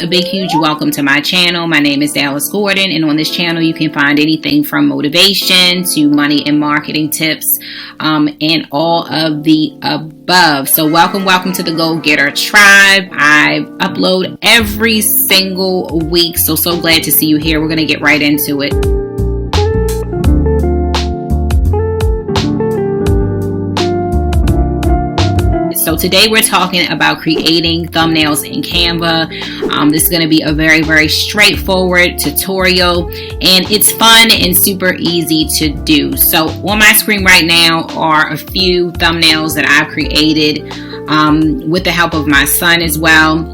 A big huge welcome to my channel. My name is Dallas Gordon, and on this channel you can find anything from motivation to money and marketing tips and all of the above. So welcome to the Go Getter Tribe. I upload every single week, so glad to see you here. We're going to get right into it. So today we're talking about creating thumbnails in Canva. This is going to be a very, very straightforward tutorial, and it's fun and super easy to do. So on my screen right now are a few thumbnails that I've created with the help of my son as well.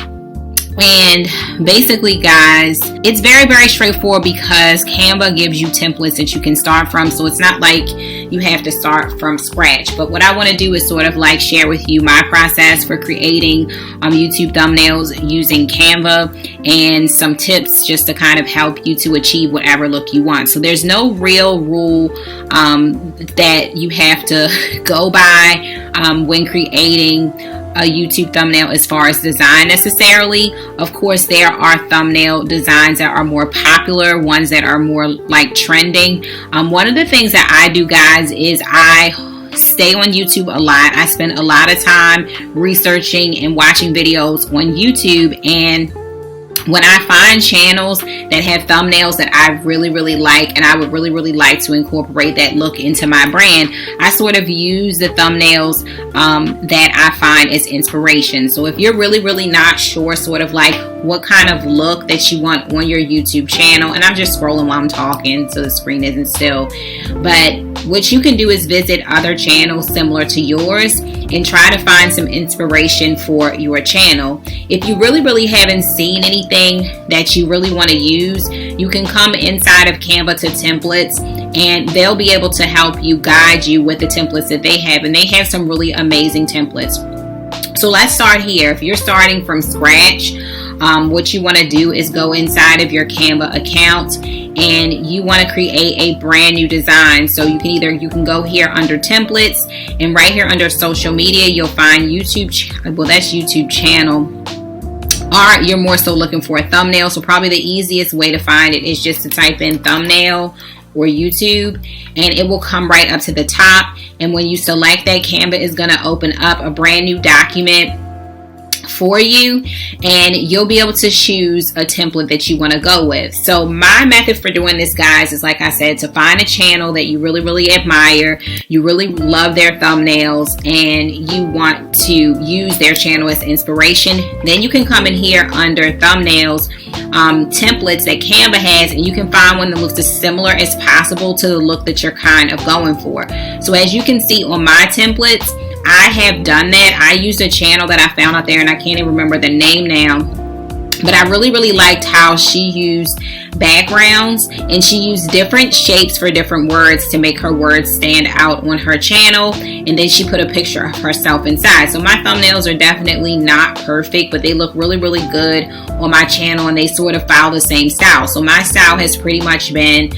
And basically, guys, it's very, very straightforward because Canva gives you templates that you can start from. So it's not like you have to start from scratch. But what I want to do is sort of like share with you my process for creating YouTube thumbnails using Canva and some tips just to kind of help you to achieve whatever look you want. So there's no real rule that you have to go by when creating a YouTube thumbnail as far as design necessarily. Of course, there are thumbnail designs that are more popular, ones that are more like trending. One of the things that I do, guys, is I stay on YouTube a lot. I spend a lot of time researching and watching videos on YouTube, and when I find channels that have thumbnails that I really, really like, and I would really, really like to incorporate that look into my brand, I sort of use the thumbnails that I find as inspiration. So if you're really, really not sure sort of like what kind of look that you want on your YouTube channel, and I'm just scrolling while I'm talking so the screen isn't still, but what you can do is visit other channels similar to yours and try to find some inspiration for your channel. If you really, really haven't seen anything that you really want to use, you can come inside of Canva to templates, and they'll be able to help you, guide you with the templates that they have, and they have some really amazing templates. So let's start here. If you're starting from scratch, what you want to do is go inside of your Canva account and you want to create a brand new design. So you can go here under templates, and right here under social media you'll find YouTube channel, or you're more so looking for a thumbnail. So probably the easiest way to find it is just to type in thumbnail or YouTube, and it will come right up to the top. And when you select that, Canva is going to open up a brand new document for you, and you'll be able to choose a template that you want to go with. So my method for doing this, guys, is like I said, to find a channel that you really, really admire, you really love their thumbnails, and you want to use their channel as inspiration. Then you can come in here under thumbnails, templates that Canva has, and you can find one that looks as similar as possible to the look that you're kind of going for. So as you can see on my templates, I have done that. I used a channel that I found out there, and I can't even remember the name now, but I really, really liked how she used backgrounds, and she used different shapes for different words to make her words stand out on her channel, and then she put a picture of herself inside. So my thumbnails are definitely not perfect, but they look really, really good on my channel, and they sort of follow the same style. So my style has pretty much been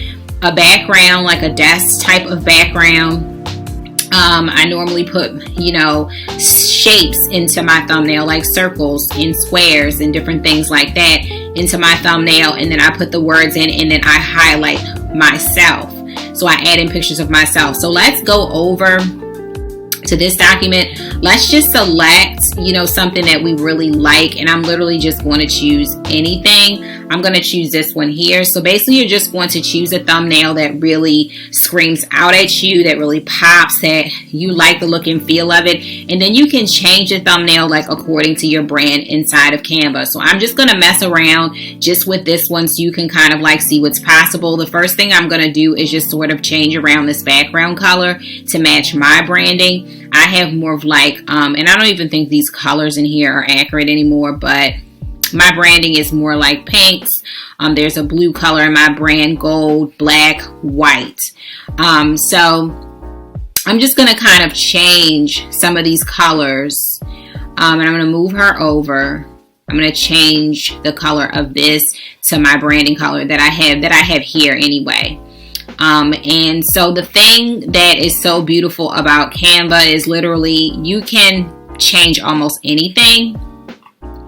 a background, like a desk type of background. I normally put, shapes into my thumbnail, like circles and squares and different things like that into my thumbnail. And then I put the words in, and then I highlight myself. So I add in pictures of myself. So let's go over to this document. Let's just select, something that we really like. And I'm literally just going to choose anything. I'm going to choose this one here. So basically you're just going to choose a thumbnail that really screams out at you, that really pops, that you like the look and feel of it. And then you can change the thumbnail like according to your brand inside of Canva. So I'm just going to mess around just with this one so you can kind of like see what's possible. The first thing I'm going to do is just sort of change around this background color to match my branding. I have more of like, and I don't even think these colors in here are accurate anymore, but my branding is more like pinks. There's a blue color in my brand, gold, black, white. So I'm just going to kind of change some of these colors, and I'm going to move her over. I'm going to change the color of this to my branding color that I have here anyway. And so the thing that is so beautiful about Canva is literally you can change almost anything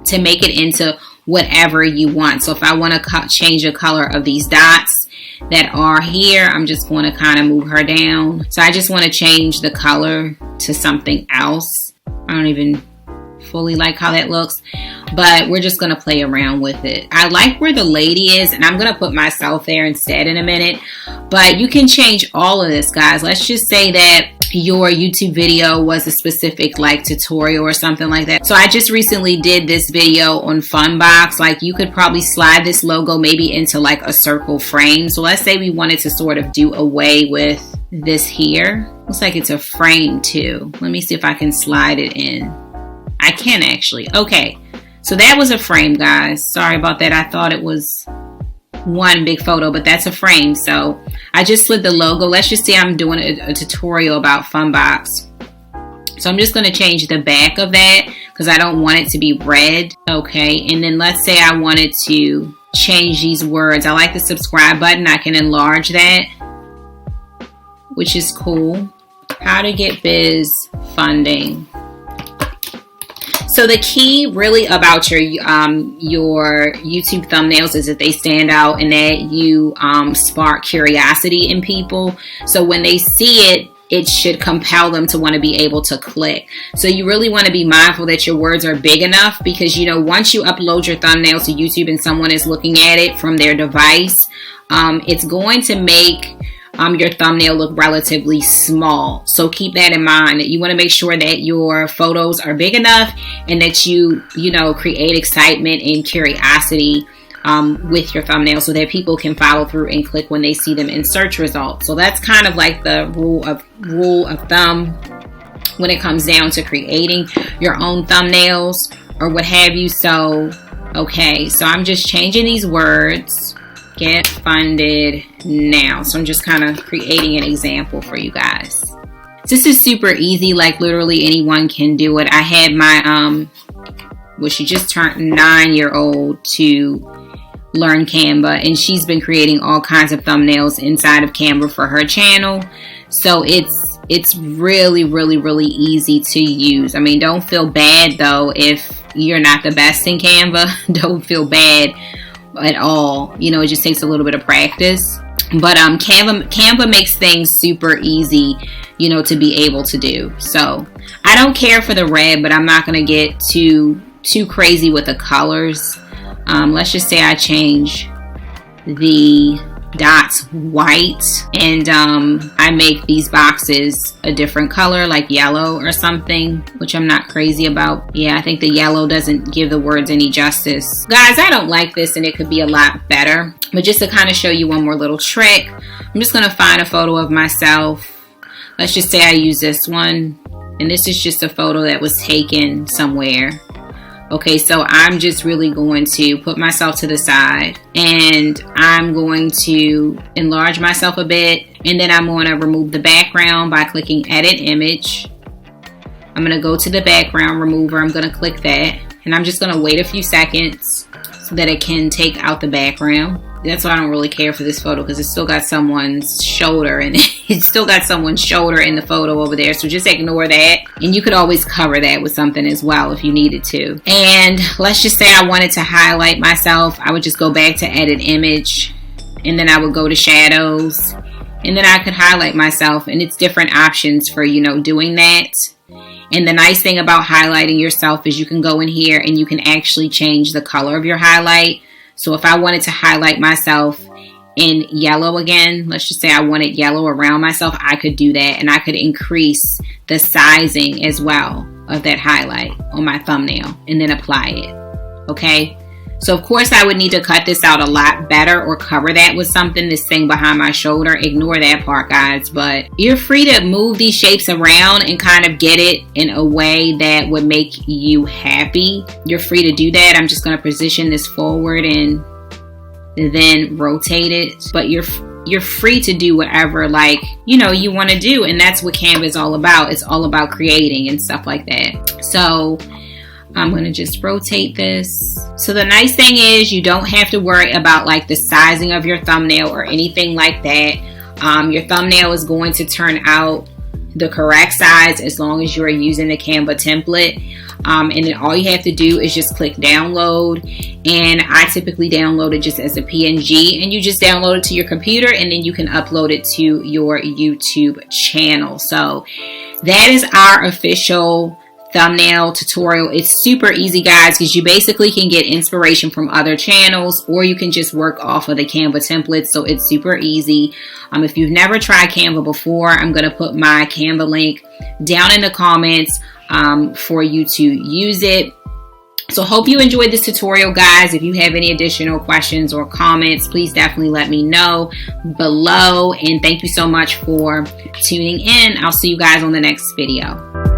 to make it into whatever you want. So if I want to change the color of these dots that are here, I'm just going to kind of move her down. So I just want to change the color to something else. I don't even fully like how that looks, but we're just going to play around with it. I like where the lady is, and I'm going to put myself there instead in a minute, but you can change all of this, guys. Let's just say that your YouTube video was a specific like tutorial or something like that. So I just recently did this video on Funbox. Like, you could probably slide this logo maybe into like a circle frame. So let's say we wanted to sort of do away with this here. Looks like it's a frame too. Let me see if I can slide it in. I can actually. Okay, so that was a frame, guys. Sorry about that. I thought it was one big photo, but that's a frame. So I just slid the logo. Let's just say I'm doing a tutorial about Funbox. So I'm just going to change the back of that because I don't want it to be red. Okay, and then let's say I wanted to change these words. I like the subscribe button. I can enlarge that, which is cool. How to get biz funding. So the key really about your YouTube thumbnails is that they stand out and that you spark curiosity in people. So when they see it, it should compel them to want to be able to click. So you really want to be mindful that your words are big enough, because, you know, once you upload your thumbnail to YouTube and someone is looking at it from their device, it's going to make your thumbnail look relatively small. So keep that in mind, that you want to make sure that your photos are big enough and that you create excitement and curiosity with your thumbnail so that people can follow through and click when they see them in search results. So that's kind of like the rule of thumb when it comes down to creating your own thumbnails or what have you. So, okay, so I'm just changing these words. Get funded now. So I'm just kind of creating an example for you guys. This is super easy. Like, literally anyone can do it. I had my she just turned 9-year-old to learn Canva, and she's been creating all kinds of thumbnails inside of Canva for her channel. So it's really, really, really easy to use. I mean, don't feel bad though if you're not the best in Canva. Don't feel bad at all. You know, it just takes a little bit of practice. But Canva makes things super easy, you know, to be able to do. So I don't care for the red, but I'm not going to get too crazy with the colors. Let's just say I change the dots white, and I make these boxes a different color, like yellow or something, which I'm not crazy about. Yeah, I think the yellow doesn't give the words any justice. Guys, I don't like this, and it could be a lot better. But just to kind of show you one more little trick, I'm just going to find a photo of myself. Let's just say I use this one, and this is just a photo that was taken somewhere. Okay, so I'm just really going to put myself to the side, and I'm going to enlarge myself a bit, and then I'm going to remove the background by clicking Edit Image. I'm going to go to the background remover. I'm going to click that, and I'm just going to wait a few seconds so that it can take out the background. That's why I don't really care for this photo, because it's still got someone's shoulder in it. It's still got someone's shoulder in the photo over there. So just ignore that. And you could always cover that with something as well if you needed to. And let's just say I wanted to highlight myself. I would just go back to Edit Image, and then I would go to Shadows, and then I could highlight myself. And it's different options for, you know, doing that. And the nice thing about highlighting yourself is you can go in here and you can actually change the color of your highlight. So if I wanted to highlight myself in yellow again, let's just say I wanted yellow around myself, I could do that, and I could increase the sizing as well of that highlight on my thumbnail and then apply it. Okay, so of course I would need to cut this out a lot better or cover that with something, this thing behind my shoulder. Ignore that part, guys, but you're free to move these shapes around and kind of get it in a way that would make you happy. You're free to do that. I'm just going to position this forward and then rotate it, but you're free to do whatever, like, you know, you want to do, and that's what Canva is all about. It's all about creating and stuff like that. So I'm going to just rotate this. So the nice thing is you don't have to worry about like the sizing of your thumbnail or anything like that. Your thumbnail is going to turn out the correct size as long as you are using the Canva template. And then all you have to do is just click download. And I typically download it just as a PNG, and you just download it to your computer, and then you can upload it to your YouTube channel. So that is our official thumbnail tutorial. It's super easy, guys, because you basically can get inspiration from other channels, or you can just work off of the Canva templates. So it's super easy. If you've never tried Canva before, I'm going to put my Canva link down in the comments for you to use it. So hope you enjoyed this tutorial, guys. If you have any additional questions or comments, please definitely let me know below. And thank you so much for tuning in. I'll see you guys on the next video.